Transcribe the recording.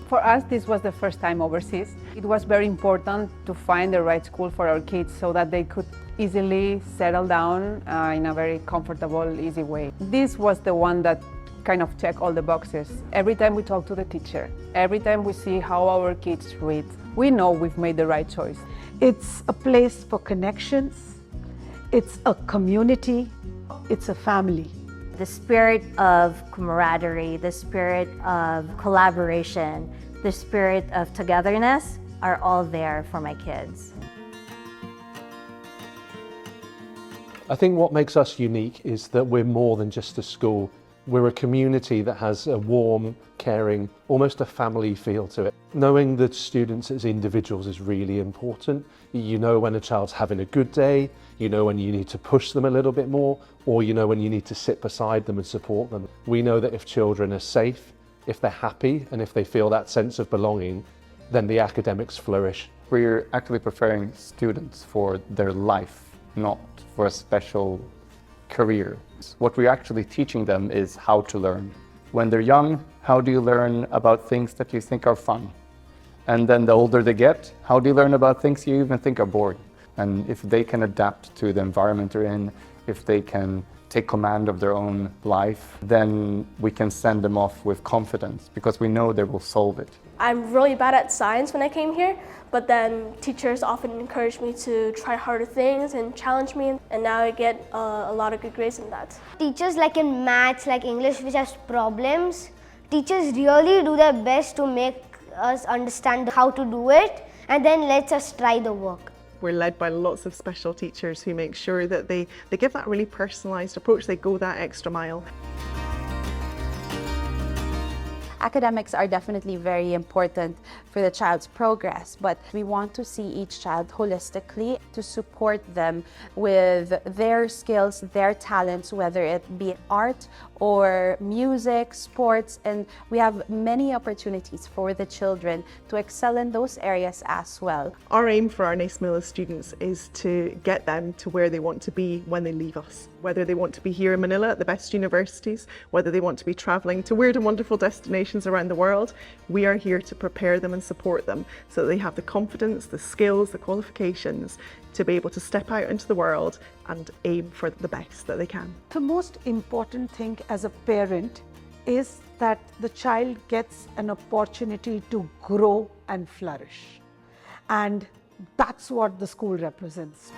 For us, this was the first time overseas. It was very important to find the right school for our kids so that they could easily settle down in a very comfortable, easy way. This was the one that kind of checked all the boxes. Every time we talk to the teacher, every time we see how our kids read, we know we've made the right choice. It's a place for connections, it's a community, it's a family. The spirit of camaraderie, the spirit of collaboration, the spirit of togetherness are all there for my kids. I think what makes us unique is that we're more than just a school. We're a community that has a warm, caring, almost a family feel to it. Knowing the students as individuals is really important. You know when a child's having a good day, you know when you need to push them a little bit more, or you know when you need to sit beside them and support them. We know that if children are safe, if they're happy, and if they feel that sense of belonging, then the academics flourish. We're actually preparing students for their life, not for a special career. What we're actually teaching them is how to learn. When they're young, how do you learn about things that you think are fun? And then the older they get, how do you learn about things you even think are boring? And if they can adapt to the environment they're in, if they can take command of their own life, then we can send them off with confidence because we know they will solve it. I'm really bad at science when I came here, but then teachers often encourage me to try harder things and challenge me, and now I get a lot of good grades in that. Teachers like in maths, like English, which has problems, teachers really do their best to make us understand how to do it and then lets us try the work. We're led by lots of special teachers who make sure that they give that really personalised approach, they go that extra mile. Academics are definitely very important for the child's progress, but we want to see each child holistically to support them with their skills, their talents, whether it be art or music, sports, and we have many opportunities for the children to excel in those areas as well. Our aim for our NAIS Manila students is to get them to where they want to be when they leave us. Whether they want to be here in Manila at the best universities, whether they want to be travelling to weird and wonderful destinations around the world, we are here to prepare them and support them so that they have the confidence, the skills, the qualifications to be able to step out into the world and aim for the best that they can. The most important thing as a parent is that the child gets an opportunity to grow and flourish. And that's what the school represents.